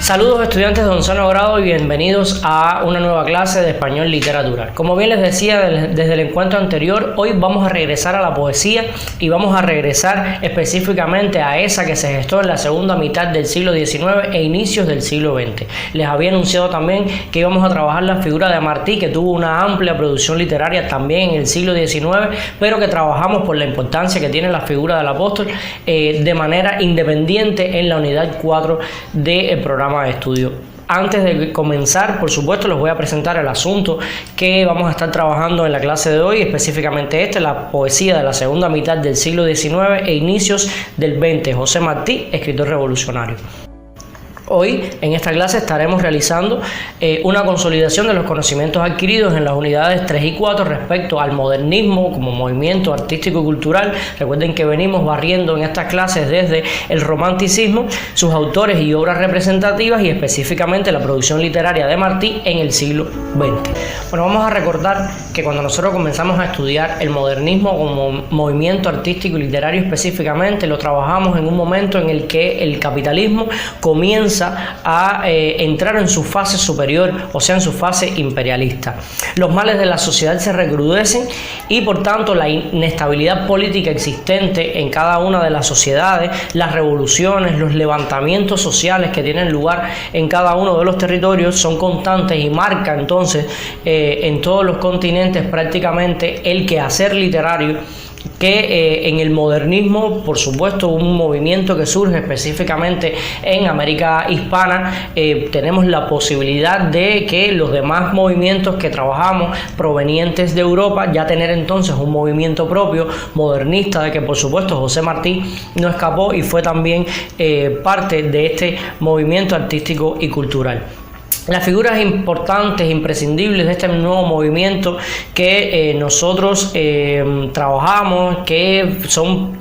Saludos estudiantes de 11º grado y bienvenidos a una nueva clase de español literatura. Como bien les decía desde el encuentro anterior, hoy vamos a regresar a la poesía y vamos a regresar específicamente a esa que se gestó en la segunda mitad del siglo XIX e inicios del siglo XX. Les había anunciado también que íbamos a trabajar la figura de Martí, que tuvo una amplia producción literaria también en el siglo XIX, pero que trabajamos por la importancia que tiene la figura del apóstol de manera independiente en la unidad 4 del programa de estudio. Antes de comenzar, por supuesto, les voy a presentar el asunto que vamos a estar trabajando en la clase de hoy, específicamente la poesía de la segunda mitad del siglo XIX e inicios del XX, José Martí, escritor revolucionario. Hoy en esta clase estaremos realizando una consolidación de los conocimientos adquiridos en las unidades 3 y 4 respecto al modernismo como movimiento artístico y cultural. Recuerden que venimos barriendo en estas clases desde el romanticismo, sus autores y obras representativas y específicamente la producción literaria de Martí en el siglo XX. Bueno, vamos a recordar que cuando nosotros comenzamos a estudiar el modernismo como movimiento artístico y literario específicamente, lo trabajamos en un momento en el que el capitalismo comienza a entrar en su fase superior, o sea, en su fase imperialista. Los males de la sociedad se recrudecen y por tanto la inestabilidad política existente en cada una de las sociedades, las revoluciones, los levantamientos sociales que tienen lugar en cada uno de los territorios son constantes y marca entonces en todos los continentes prácticamente el quehacer literario que en el modernismo, por supuesto, un movimiento que surge específicamente en América hispana, tenemos la posibilidad de que los demás movimientos que trabajamos provenientes de Europa ya tener entonces un movimiento propio modernista, de que por supuesto José Martí no escapó y fue también parte de este movimiento artístico y cultural. Las figuras importantes, imprescindibles de este nuevo movimiento que nosotros trabajamos, que son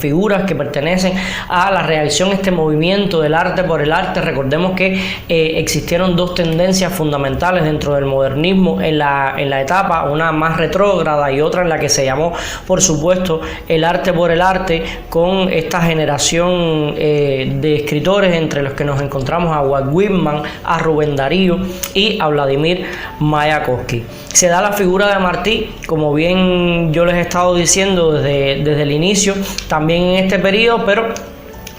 figuras que pertenecen a la reacción, este movimiento del arte por el arte. Recordemos que existieron dos tendencias fundamentales dentro del modernismo en la etapa, una más retrógrada y otra en la que se llamó, por supuesto, el arte por el arte, con esta generación de escritores entre los que nos encontramos a Walt Whitman, a Rubén Darío y a Vladimir Mayakovsky. Se da la figura de Martí, como bien yo les he estado diciendo desde el inicio, también en este periodo, pero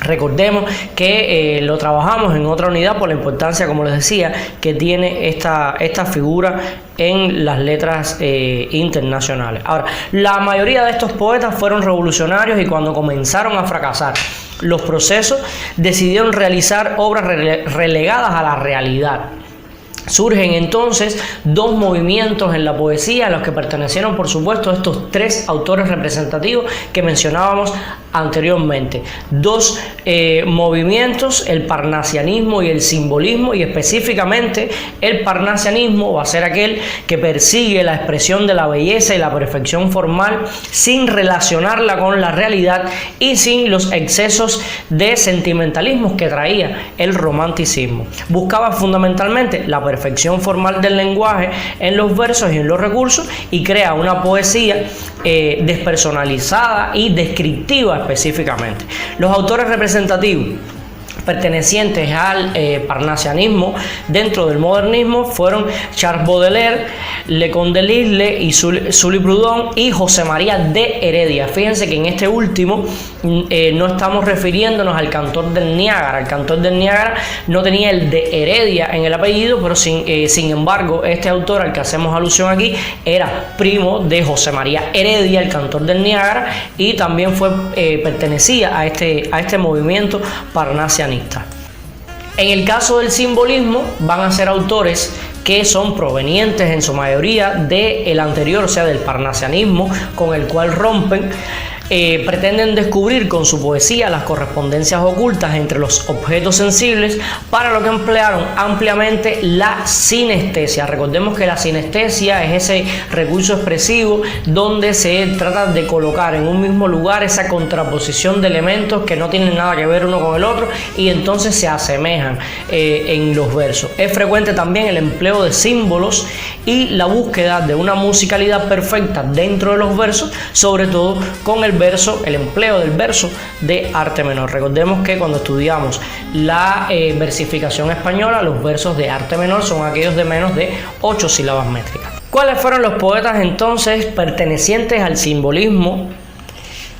recordemos que lo trabajamos en otra unidad por la importancia, como les decía, que tiene esta figura en las letras internacionales. Ahora, la mayoría de estos poetas fueron revolucionarios y cuando comenzaron a fracasar los procesos, decidieron realizar obras relegadas a la realidad. Surgen entonces dos movimientos en la poesía a los que pertenecieron, por supuesto, estos tres autores representativos que mencionábamos anteriormente. Dos movimientos, el parnasianismo y el simbolismo, y específicamente el parnasianismo va a ser aquel que persigue la expresión de la belleza y la perfección formal sin relacionarla con la realidad y sin los excesos de sentimentalismos que traía el romanticismo. Buscaba fundamentalmente la perfección formal del lenguaje en los versos y en los recursos y crea una poesía despersonalizada y descriptiva específicamente. Los autores representativos pertenecientes al parnasianismo dentro del modernismo fueron Charles Baudelaire, Leconte de Lisle y Sully Proudhon y José María de Heredia. Fíjense que en este último no estamos refiriéndonos al cantor del Niágara. El cantor del Niágara no tenía el de Heredia en el apellido, pero sin embargo este autor al que hacemos alusión aquí era primo de José María Heredia, el cantor del Niágara, y también pertenecía a este movimiento parnasianista. En el caso del simbolismo van a ser autores que son provenientes en su mayoría del anterior, o sea, del parnasianismo, con el cual rompen pretenden descubrir con su poesía las correspondencias ocultas entre los objetos sensibles, para lo que emplearon ampliamente la sinestesia. Recordemos que la sinestesia es ese recurso expresivo donde se trata de colocar en un mismo lugar esa contraposición de elementos que no tienen nada que ver uno con el otro y entonces se asemejan en los versos. Es frecuente también el empleo de símbolos y la búsqueda de una musicalidad perfecta dentro de los versos, sobre todo con el empleo del verso de arte menor. Recordemos que cuando estudiamos la versificación española, los versos de arte menor son aquellos de menos de 8 sílabas métricas. ¿Cuáles fueron los poetas entonces pertenecientes al simbolismo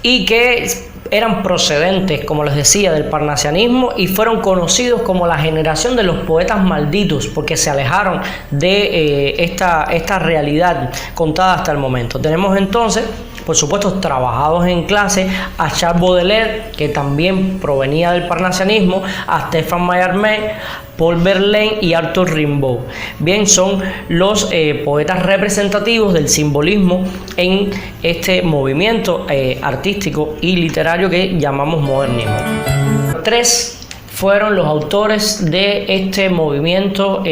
y que eran procedentes, como les decía, del parnasianismo y fueron conocidos como la generación de los poetas malditos, porque se alejaron de esta realidad contada hasta el momento? Tenemos entonces, por supuesto, trabajados en clase, a Charles Baudelaire, que también provenía del parnasianismo, a Stéphane Mallarmé, Paul Verlaine y Arthur Rimbaud. Bien, son los poetas representativos del simbolismo en este movimiento artístico y literario que llamamos modernismo. 3 fueron los autores de este movimiento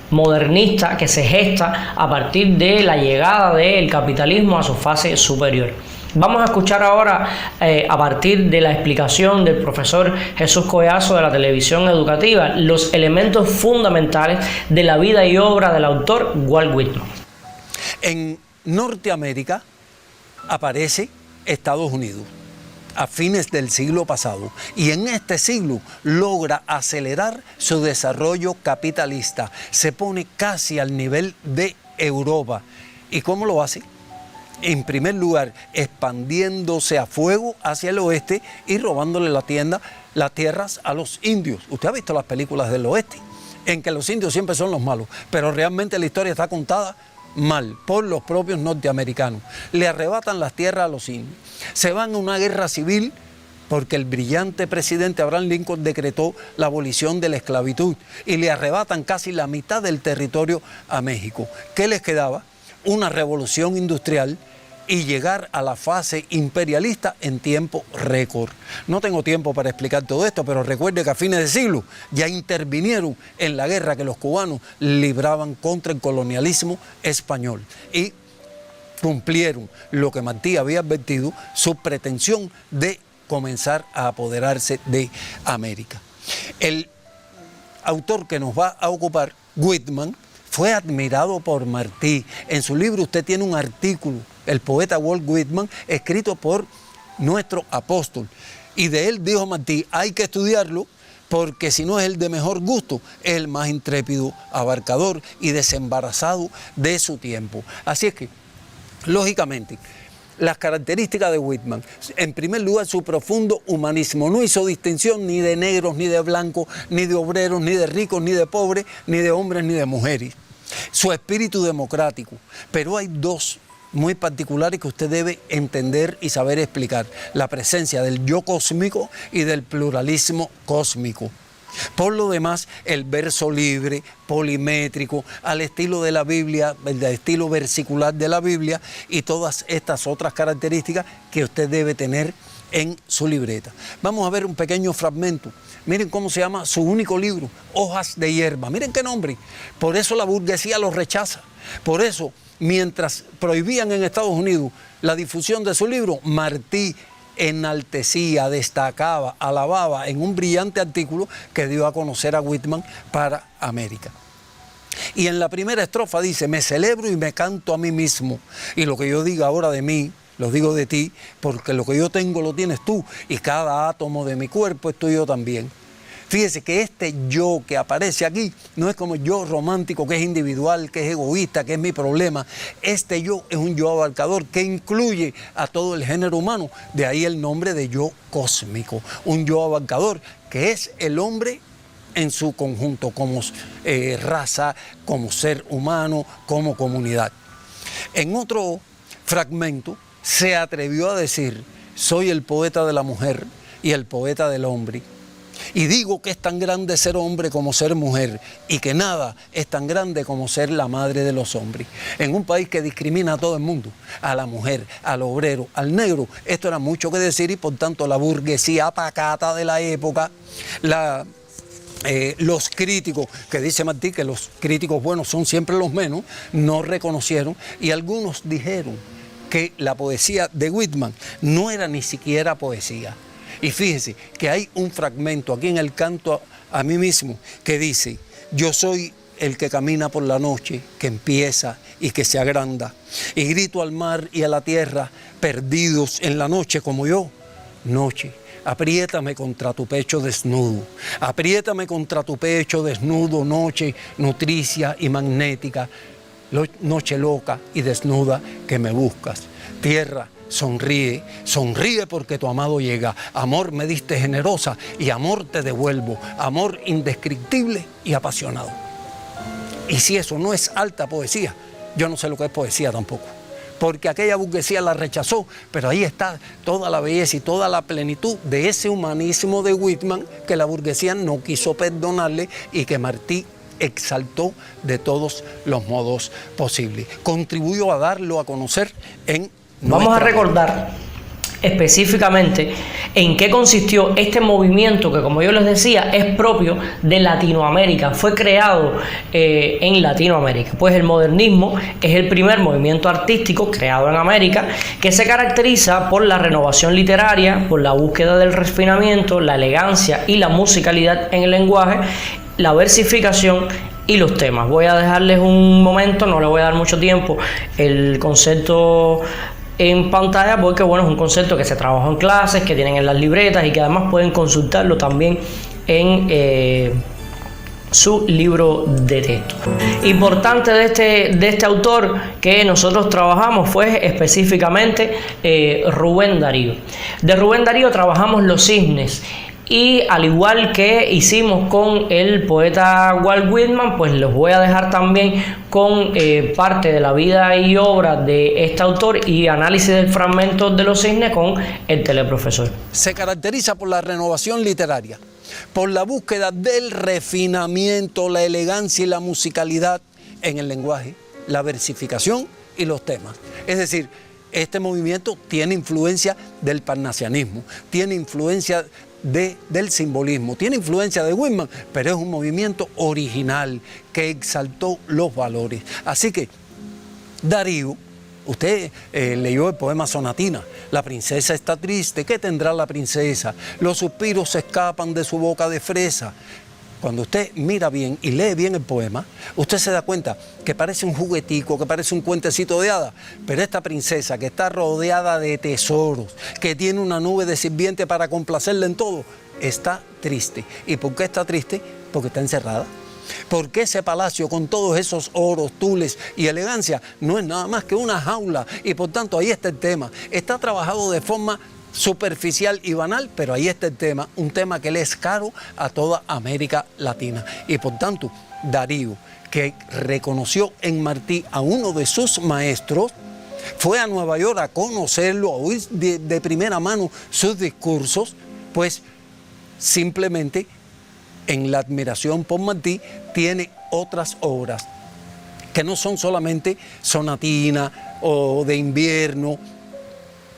modernista que se gesta a partir de la llegada del capitalismo a su fase superior. Vamos a escuchar ahora, a partir de la explicación del profesor Jesús Collazo de la televisión educativa, los elementos fundamentales de la vida y obra del autor Walt Whitman. En Norteamérica aparece Estados Unidos a fines del siglo pasado y en este siglo logra acelerar su desarrollo capitalista. Se pone casi al nivel de Europa. ¿Y cómo lo hace? En primer lugar, expandiéndose a fuego hacia el oeste y robándole las tierras a los indios. Usted ha visto las películas del oeste, en que los indios siempre son los malos, pero realmente la historia está contada mal por los propios norteamericanos. Le arrebatan las tierras a los indios. Se van a una guerra civil porque el brillante presidente Abraham Lincoln decretó la abolición de la esclavitud y le arrebatan casi la mitad del territorio a México. ¿Qué les quedaba? Una revolución industrial y llegar a la fase imperialista en tiempo récord. No tengo tiempo para explicar todo esto, pero recuerde que a fines de siglo ya intervinieron en la guerra que los cubanos libraban contra el colonialismo español y cumplieron lo que Martí había advertido, su pretensión de comenzar a apoderarse de América. El autor que nos va a ocupar, Whitman, fue admirado por Martí. En su libro usted tiene un artículo, el poeta Walt Whitman, escrito por nuestro apóstol. Y de él dijo Martí, hay que estudiarlo porque si no es el de mejor gusto, es el más intrépido, abarcador y desembarazado de su tiempo. Así es que, lógicamente, las características de Whitman, en primer lugar su profundo humanismo, no hizo distinción ni de negros, ni de blancos, ni de obreros, ni de ricos, ni de pobres, ni de hombres, ni de mujeres. Su espíritu democrático, pero hay dos muy particulares que usted debe entender y saber explicar: la presencia del yo cósmico y del pluralismo cósmico. Por lo demás, el verso libre, polimétrico, al estilo de la Biblia, el estilo versicular de la Biblia y todas estas otras características que usted debe tener en su libreta. Vamos a ver un pequeño fragmento. Miren cómo se llama su único libro, Hojas de Hierba. Miren qué nombre. Por eso la burguesía lo rechaza. Por eso, mientras prohibían en Estados Unidos la difusión de su libro, Martí enaltecía, destacaba, alababa en un brillante artículo que dio a conocer a Whitman para América. Y en la primera estrofa dice: me celebro y me canto a mí mismo, y lo que yo diga ahora de mí, lo digo de ti, porque lo que yo tengo lo tienes tú, y cada átomo de mi cuerpo es tuyo también. Fíjese que este yo que aparece aquí no es como yo romántico, que es individual, que es egoísta, que es mi problema. Este yo es un yo abarcador que incluye a todo el género humano. De ahí el nombre de yo cósmico. Un yo abarcador que es el hombre en su conjunto, como raza, como ser humano, como comunidad. En otro fragmento se atrevió a decir: soy el poeta de la mujer y el poeta del hombre. Y digo que es tan grande ser hombre como ser mujer, y que nada es tan grande como ser la madre de los hombres. En un país que discrimina a todo el mundo, a la mujer, al obrero, al negro, esto era mucho que decir, y por tanto la burguesía pacata de la época, los críticos, que dice Martí que los críticos buenos son siempre los menos, no reconocieron, y algunos dijeron que la poesía de Whitman no era ni siquiera poesía. Y fíjese que hay un fragmento aquí en el Canto a mí mismo que dice: yo soy el que camina por la noche, que empieza y que se agranda, y grito al mar y a la tierra, perdidos en la noche como yo. Noche, apriétame contra tu pecho desnudo, apriétame contra tu pecho desnudo, noche nutricia y magnética, noche loca y desnuda que me buscas. Tierra, sonríe, sonríe porque tu amado llega. Amor me diste generosa y amor te devuelvo. Amor indescriptible y apasionado. Y si eso no es alta poesía, yo no sé lo que es poesía tampoco. Porque aquella burguesía la rechazó, pero ahí está toda la belleza y toda la plenitud de ese humanismo de Whitman que la burguesía no quiso perdonarle y que Martí exaltó de todos los modos posibles. Contribuyó a darlo a conocer en... Vamos a recordar específicamente en qué consistió este movimiento que, como yo les decía, es propio de Latinoamérica, fue creado en Latinoamérica. Pues el modernismo es el primer movimiento artístico creado en América que se caracteriza por la renovación literaria, por la búsqueda del refinamiento, la elegancia y la musicalidad en el lenguaje, la versificación y los temas. Voy a dejarles un momento, no le voy a dar mucho tiempo, el concepto en pantalla, porque bueno, es un concepto que se trabajó en clases, que tienen en las libretas y que además pueden consultarlo también en su libro de texto. Importante de este autor que nosotros trabajamos fue específicamente Rubén Darío. De Rubén Darío trabajamos Los Cisnes. Y al igual que hicimos con el poeta Walt Whitman, pues los voy a dejar también con parte de la vida y obra de este autor y análisis del fragmento de Los Cisnes con el teleprofesor. Se caracteriza por la renovación literaria, por la búsqueda del refinamiento, la elegancia y la musicalidad en el lenguaje, la versificación y los temas. Es decir, este movimiento tiene influencia del parnasianismo, tiene influencia del simbolismo, tiene influencia de Whitman, pero es un movimiento original que exaltó los valores. Así que Darío, usted leyó el poema Sonatina, la princesa está triste, ¿qué tendrá la princesa? Los suspiros se escapan de su boca de fresa. Cuando usted mira bien y lee bien el poema, usted se da cuenta que parece un juguetico, que parece un cuentecito de hadas, pero esta princesa que está rodeada de tesoros, que tiene una nube de sirvientes para complacerle en todo, está triste. ¿Y por qué está triste? Porque está encerrada. Porque ese palacio con todos esos oros, tules y elegancia no es nada más que una jaula, y por tanto ahí está el tema. Está trabajado de forma superficial y banal, pero ahí está el tema, un tema que le es caro a toda América Latina. Y por tanto, Darío, que reconoció en Martí a uno de sus maestros, fue a Nueva York a conocerlo, a oír de primera mano sus discursos, pues simplemente en la admiración por Martí tiene otras obras que no son solamente Sonatina o de invierno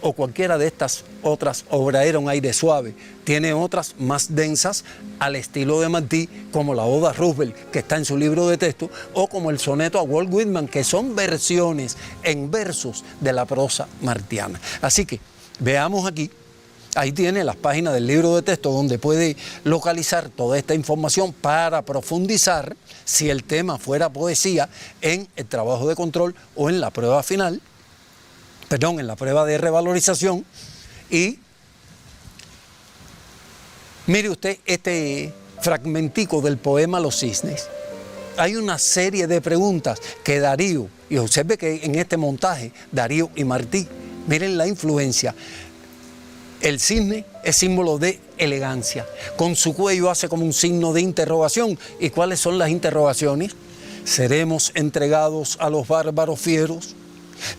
o cualquiera de estas otras obras. Era un aire suave. Tiene otras más densas al estilo de Martí, como la Oda a Roosevelt, que está en su libro de texto, o como el soneto a Walt Whitman, que son versiones en versos de la prosa martiana. Así que veamos aquí, ahí tiene las páginas del libro de texto donde puede localizar toda esta información para profundizar, si el tema fuera poesía, en el trabajo de control o en la prueba final, en la prueba de revalorización. Y mire usted este fragmentico del poema Los Cisnes. Hay una serie de preguntas que Darío, y observe que en este montaje, Darío y Martí, miren la influencia. El cisne es símbolo de elegancia. Con su cuello hace como un signo de interrogación. ¿Y cuáles son las interrogaciones? ¿Seremos entregados a los bárbaros fieros?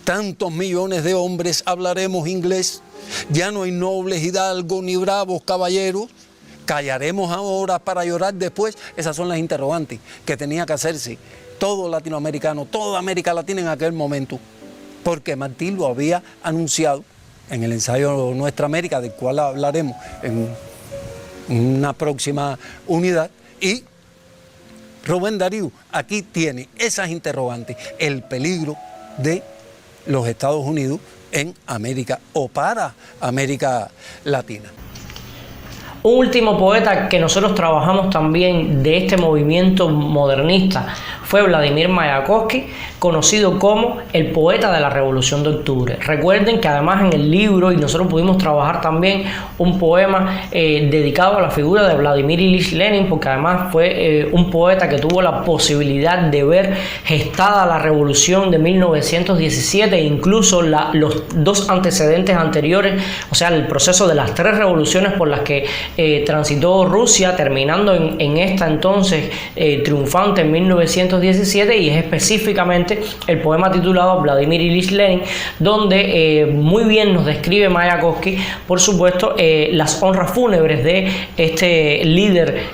Tantos millones de hombres hablaremos inglés. Ya no hay nobles hidalgos ni bravos caballeros. ¿Callaremos ahora para llorar después? Esas son las interrogantes que tenía que hacerse todo latinoamericano, toda América Latina en aquel momento, porque Martí lo había anunciado en el ensayo Nuestra América, del cual hablaremos en una próxima unidad, y Rubén Darío aquí tiene esas interrogantes, el peligro de los Estados Unidos en América o para América Latina. Un último poeta que nosotros trabajamos también de este movimiento modernista fue Vladimir Mayakovsky, conocido como el poeta de la Revolución de Octubre. Recuerden que además en el libro, y nosotros pudimos trabajar también un poema dedicado a la figura de Vladimir Ilich Lenin, porque además fue un poeta que tuvo la posibilidad de ver gestada la Revolución de 1917 e incluso los dos antecedentes anteriores, o sea, el proceso de las tres revoluciones por las que transitó Rusia, terminando en esta entonces triunfante en 1917, y es específicamente el poema titulado Vladimir Ilich Lenin, donde muy bien nos describe Mayakovsky, por supuesto, las honras fúnebres de este líder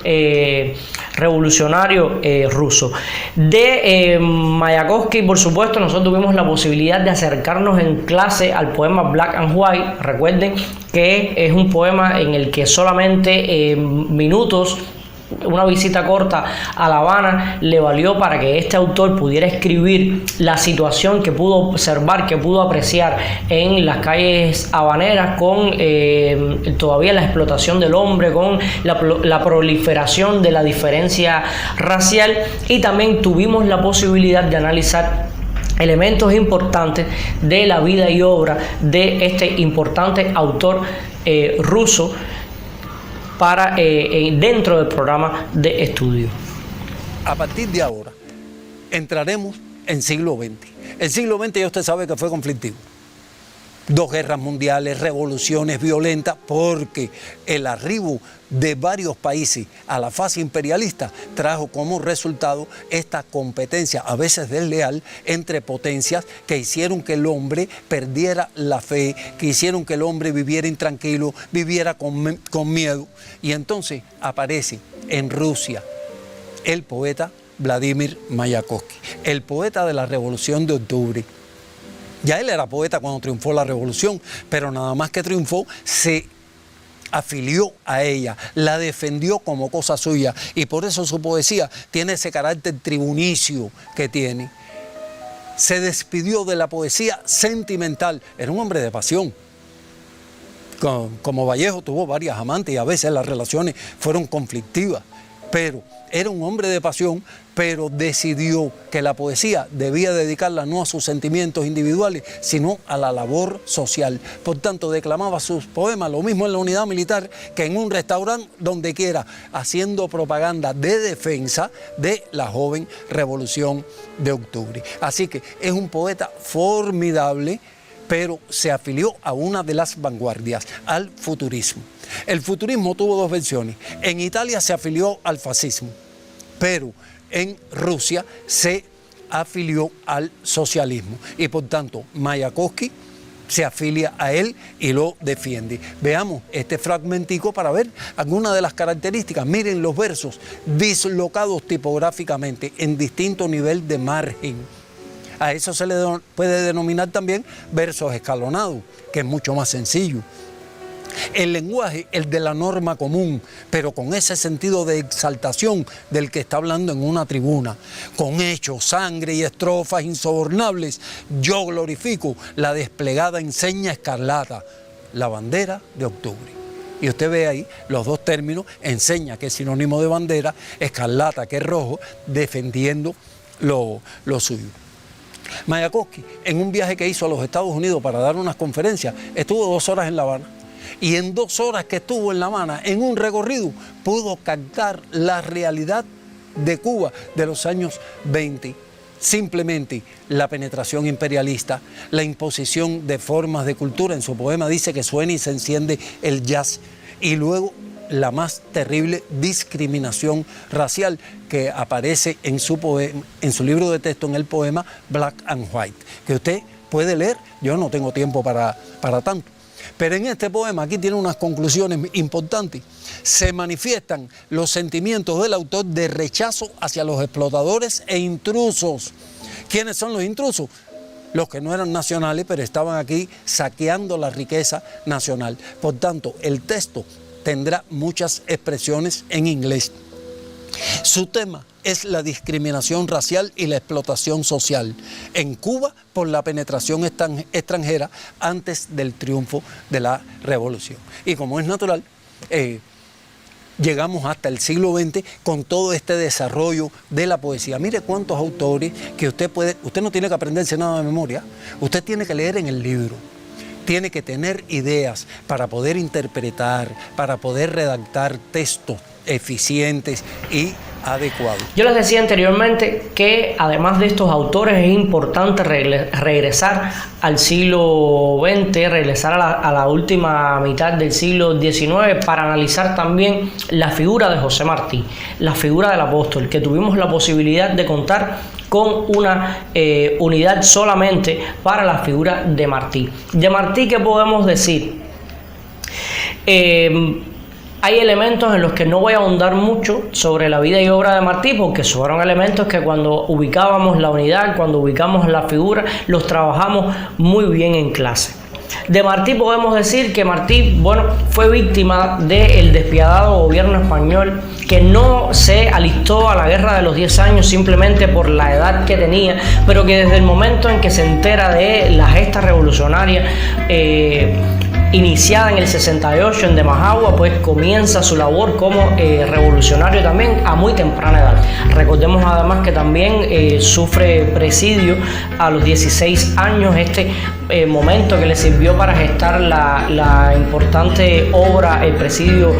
revolucionario ruso. De Mayakovsky, por supuesto, nosotros tuvimos la posibilidad de acercarnos en clase al poema Black and White. Recuerden que es un poema en el que solamente minutos, una visita corta a La Habana, le valió para que este autor pudiera escribir la situación que pudo observar, que pudo apreciar en las calles habaneras, con todavía la explotación del hombre, con la proliferación de la diferencia racial, y también tuvimos la posibilidad de analizar elementos importantes de la vida y obra de este importante autor ruso para dentro del programa de estudio. A partir de ahora entraremos en siglo XX. El siglo XX ya usted sabe que fue conflictivo. 2 guerras mundiales, revoluciones violentas, porque el arribo de varios países a la fase imperialista trajo como resultado esta competencia, a veces desleal, entre potencias que hicieron que el hombre perdiera la fe, que hicieron que el hombre viviera intranquilo, viviera con miedo. Y entonces aparece en Rusia el poeta Vladimir Mayakovsky, el poeta de la Revolución de Octubre. Ya él era poeta cuando triunfó la revolución, pero nada más que triunfó, se afilió a ella, la defendió como cosa suya, y por eso su poesía tiene ese carácter tribunicio que tiene. Se despidió de la poesía sentimental, era un hombre de pasión. Como Vallejo tuvo varias amantes y a veces las relaciones fueron conflictivas, pero era un hombre de pasión, pero decidió que la poesía debía dedicarla no a sus sentimientos individuales, sino a la labor social. Por tanto, declamaba sus poemas, lo mismo en la unidad militar que en un restaurante, donde quiera, haciendo propaganda de defensa de la joven Revolución de Octubre. Así que es un poeta formidable, pero se afilió a una de las vanguardias, al futurismo. El futurismo tuvo 2 versiones. En Italia se afilió al fascismo, pero en Rusia se afilió al socialismo. Y por tanto, Mayakovsky se afilia a él y lo defiende. Veamos este fragmentico para ver algunas de las características. Miren los versos dislocados tipográficamente en distinto nivel de margen. A eso se le puede denominar también versos escalonados, que es mucho más sencillo. El lenguaje, el de la norma común, pero con ese sentido de exaltación del que está hablando en una tribuna, con hechos, sangre y estrofas insobornables, yo glorifico la desplegada enseña escarlata, la bandera de octubre. Y usted ve ahí los 2 términos, enseña, que es sinónimo de bandera, escarlata, que es rojo, defendiendo lo suyo. Mayakovsky, en un viaje que hizo a los Estados Unidos para dar unas conferencias, estuvo 2 horas en La Habana. Y en 2 horas que estuvo en La Habana, en un recorrido, pudo captar la realidad de Cuba de los años 20. Simplemente la penetración imperialista, la imposición de formas de cultura. En su poema dice que suena y se enciende el jazz. Y luego la más terrible discriminación racial que aparece en su libro de texto, en el poema Black and White, que usted puede leer. Yo no tengo tiempo para tanto. Pero en este poema, aquí tiene unas conclusiones importantes. Se manifiestan los sentimientos del autor de rechazo hacia los explotadores e intrusos. ¿Quiénes son los intrusos? Los que no eran nacionales, pero estaban aquí saqueando la riqueza nacional. Por tanto, el texto tendrá muchas expresiones en inglés. Su tema es la discriminación racial y la explotación social en Cuba por la penetración extranjera antes del triunfo de la revolución. Y como es natural, llegamos hasta el siglo XX con todo este desarrollo de la poesía. Mire cuántos autores que usted no tiene que aprenderse nada de memoria, usted tiene que leer en el libro. Tiene que tener ideas para poder interpretar, para poder redactar textos eficientes y adecuados. Yo les decía anteriormente que además de estos autores es importante regresar al siglo XX, regresar a la última mitad del siglo XIX para analizar también la figura de José Martí, la figura del apóstol, que tuvimos la posibilidad de contar con una unidad solamente para la figura de Martí. De Martí, ¿qué podemos decir? Hay elementos en los que no voy a ahondar mucho sobre la vida y obra de Martí, porque fueron elementos que cuando ubicábamos la unidad, cuando ubicamos la figura, los trabajamos muy bien en clase. De Martí podemos decir que Martí, fue víctima del despiadado gobierno español, que no se alistó a la guerra de los 10 años simplemente por la edad que tenía, pero que desde el momento en que se entera de la gesta revolucionaria iniciada en el 68 en Demajagua, pues comienza su labor como revolucionario también a muy temprana edad. Recordemos además que también sufre presidio a los 16 años, momento que le sirvió para gestar la importante obra, el presidio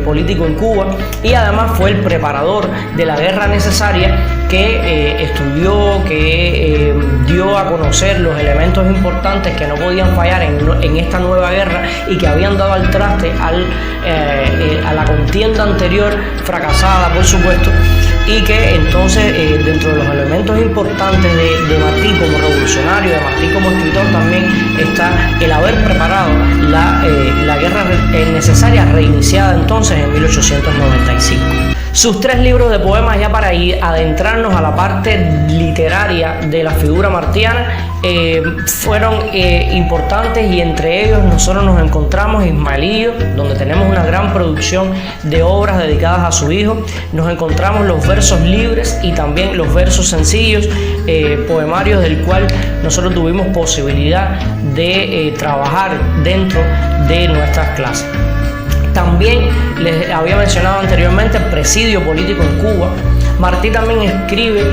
político en Cuba, y además fue el preparador de la guerra necesaria, que estudió, que dio a conocer los elementos importantes que no podían fallar en esta nueva guerra y que habían dado al traste a la contienda anterior, fracasada por supuesto, y que entonces dentro de los elementos importantes de Martí como revolucionario, de Martí como escritor, también está el haber preparado la guerra necesaria, reiniciada entonces en 1895. Sus 3 libros de poemas, ya para adentrarnos a la parte literaria de la figura martiana, fueron importantes, y entre ellos nosotros nos encontramos Ismaelillo, donde tenemos una gran producción de obras dedicadas a su hijo. Nos encontramos los versos libres y también los versos sencillos, poemarios del cual nosotros tuvimos posibilidad de trabajar dentro de nuestras clases. También les había mencionado anteriormente el presidio político en Cuba. Martí también escribe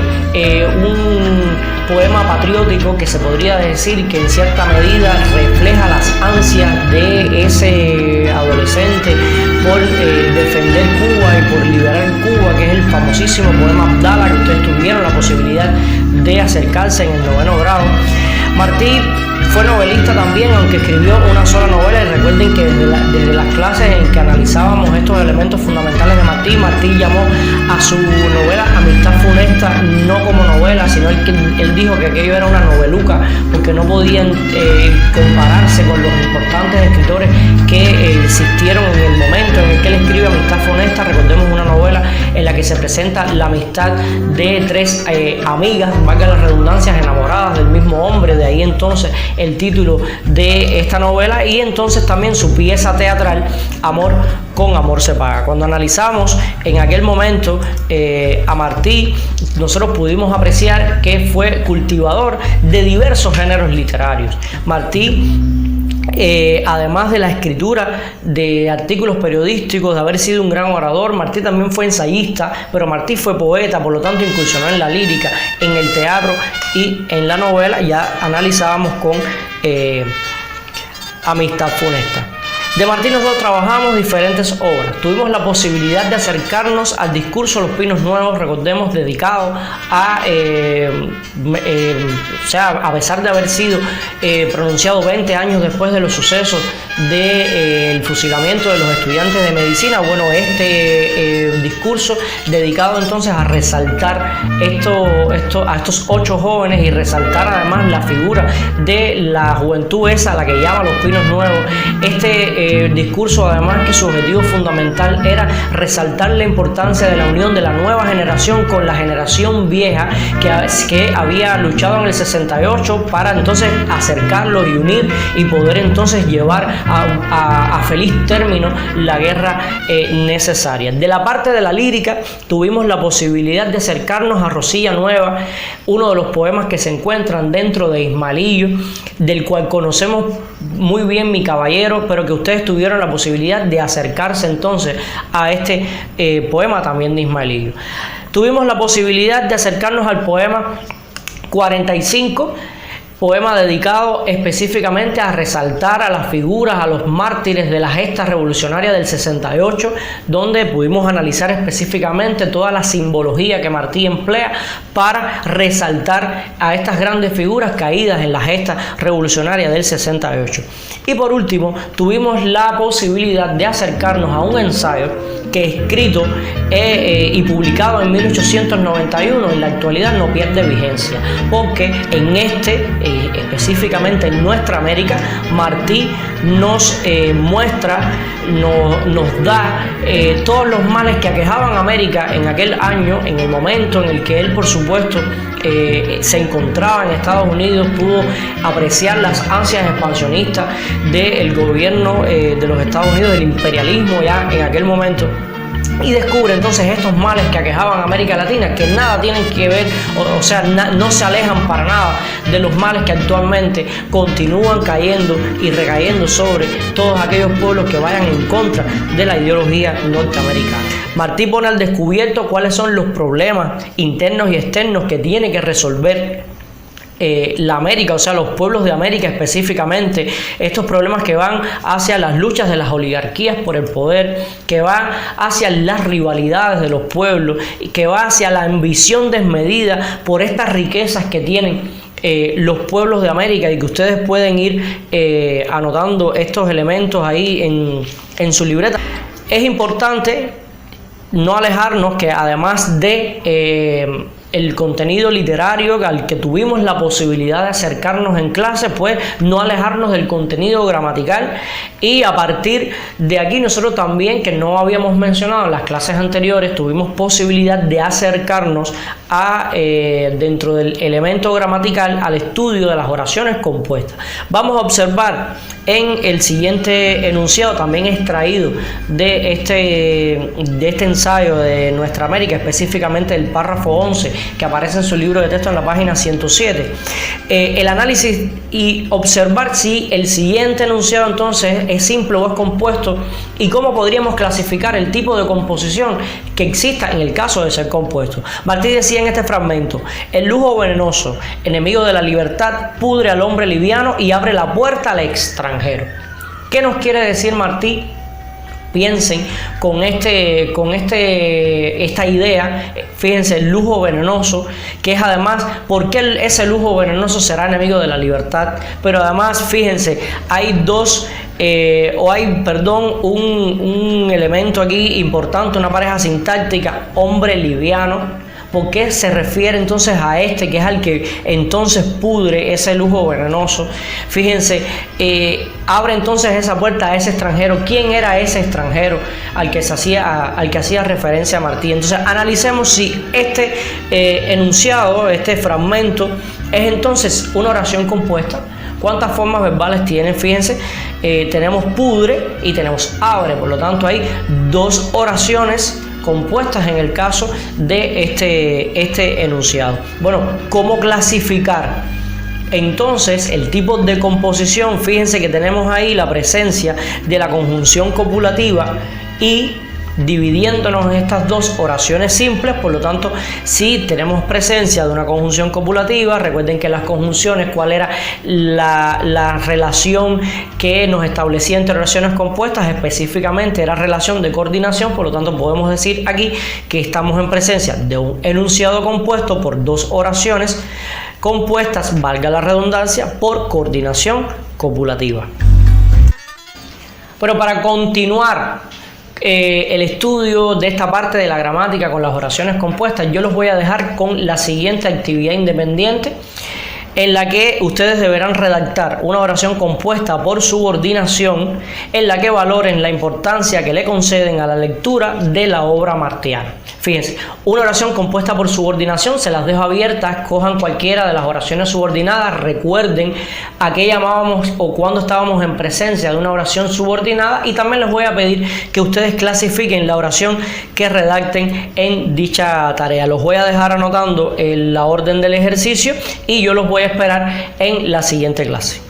un poema patriótico que se podría decir que en cierta medida refleja las ansias de ese adolescente por defender Cuba y por liberar Cuba, que es el famosísimo poema Abdala, que ustedes tuvieron la posibilidad de acercarse en el 9º grado. Martí fue novelista también, aunque escribió una sola novela, y recuerden que desde las clases en que analizábamos estos elementos fundamentales de Martí llamó a su novela Amistad Funesta no como novela, sino él dijo que aquello era una noveluca, porque no podían compararse con los importantes escritores que existieron en el momento en el que él escribe Amistad Funesta. Recordemos una novela en la que se presenta la amistad de 3 amigas, valga las redundancias, enamoradas del mismo hombre, de ahí entonces el título de esta novela, y entonces también su pieza teatral Amor con amor se paga. Cuando analizamos en aquel momento a Martí, nosotros pudimos apreciar que fue cultivador de diversos géneros literarios. Martí, además de la escritura de artículos periodísticos, de haber sido un gran orador, Martí también fue ensayista, pero Martí fue poeta, por lo tanto incursionó en la lírica, en el teatro y en la novela. Ya analizábamos con Amistad Funesta. De Martí nosotros trabajamos diferentes obras. Tuvimos la posibilidad de acercarnos al discurso Los Pinos Nuevos, recordemos, dedicado a, a pesar de haber sido pronunciado 20 años después de los sucesos del fusilamiento de los estudiantes de medicina, bueno, este discurso dedicado entonces a resaltar a estos 8 jóvenes y resaltar además la figura de la juventud esa a la que llama Los Pinos Nuevos. Discurso además que su objetivo fundamental era resaltar la importancia de la unión de la nueva generación con la generación vieja que había luchado en el 68 para entonces acercarlos y unir y poder entonces llevar a feliz término la guerra necesaria. De la parte de la lírica tuvimos la posibilidad de acercarnos a Rosilla Nueva, uno de los poemas que se encuentran dentro de Ismaelillo, del cual conocemos muy bien Mi Caballero, pero que ustedes tuvieron la posibilidad de acercarse entonces a este poema también de Ismaelillo. Tuvimos la posibilidad de acercarnos al poema 45, poema dedicado específicamente a resaltar a las figuras, a los mártires de la gesta revolucionaria del 68, donde pudimos analizar específicamente toda la simbología que Martí emplea para resaltar a estas grandes figuras caídas en la gesta revolucionaria del 68. Y por último, tuvimos la posibilidad de acercarnos a un ensayo que escrito y publicado en 1891, en la actualidad no pierde vigencia, porque en específicamente en Nuestra América, Martí nos muestra, nos da todos los males que aquejaban a América en aquel año, en el momento en el que él, por supuesto, se encontraba en Estados Unidos, pudo apreciar las ansias expansionistas del gobierno de los Estados Unidos, del imperialismo ya en aquel momento, y descubre entonces estos males que aquejaban a América Latina, que nada tienen que ver, no se alejan para nada de los males que actualmente continúan cayendo y recayendo sobre todos aquellos pueblos que vayan en contra de la ideología norteamericana. Martí pone al descubierto cuáles son los problemas internos y externos que tiene que resolver la América, o sea, los pueblos de América específicamente, estos problemas que van hacia las luchas de las oligarquías por el poder, que van hacia las rivalidades de los pueblos, que va hacia la ambición desmedida por estas riquezas que tienen los pueblos de América, y que ustedes pueden ir anotando estos elementos ahí en su libreta. Es importante no alejarnos que además de el contenido literario al que tuvimos la posibilidad de acercarnos en clase, pues no alejarnos del contenido gramatical, y a partir de aquí nosotros también, que no habíamos mencionado en las clases anteriores, tuvimos posibilidad de acercarnos dentro del elemento gramatical al estudio de las oraciones compuestas. Vamos a observar en el siguiente enunciado, también extraído de este ensayo de Nuestra América, específicamente el párrafo 11 que aparece en su libro de texto en la página 107, el análisis y observar si el siguiente enunciado entonces es simple o es compuesto, y cómo podríamos clasificar el tipo de composición que exista en el caso de ser compuesto. Martí decía en este fragmento: el lujo venenoso, enemigo de la libertad, pudre al hombre liviano y abre la puerta al extranjero. ¿Qué nos quiere decir Martí? Piensen con esta idea, fíjense, el lujo venenoso, que es además, ¿por qué ese lujo venenoso será enemigo de la libertad? Pero además, fíjense, hay un elemento aquí importante, una pareja sintáctica, hombre liviano. ¿Por qué se refiere entonces a este, que es al que entonces pudre ese lujo venenoso? Fíjense, abre entonces esa puerta a ese extranjero. ¿Quién era ese extranjero al que hacía referencia a Martí? Entonces analicemos si este enunciado, este fragmento, es entonces una oración compuesta. ¿Cuántas formas verbales tiene? Fíjense, tenemos pudre y tenemos abre, por lo tanto hay dos oraciones compuestas en el caso de este enunciado. Bueno, ¿cómo clasificar entonces el tipo de composición? Fíjense que tenemos ahí la presencia de la conjunción copulativa y dividiéndonos en estas dos oraciones simples. Por lo tanto, si tenemos presencia de una conjunción copulativa, recuerden que las conjunciones, cuál era la relación que nos establecía entre oraciones compuestas, específicamente era relación de coordinación. Por lo tanto, podemos decir aquí que estamos en presencia de un enunciado compuesto por dos oraciones compuestas, valga la redundancia, por coordinación copulativa. Pero para continuar el estudio de esta parte de la gramática con las oraciones compuestas, yo los voy a dejar con la siguiente actividad independiente, en la que ustedes deberán redactar una oración compuesta por subordinación en la que valoren la importancia que le conceden a la lectura de la obra martiana. Fíjense, una oración compuesta por subordinación, se las dejo abiertas, cojan cualquiera de las oraciones subordinadas, recuerden a qué llamábamos o cuando estábamos en presencia de una oración subordinada, y también les voy a pedir que ustedes clasifiquen la oración que redacten en dicha tarea. Los voy a dejar anotando en la orden del ejercicio y yo los voy a esperar en la siguiente clase.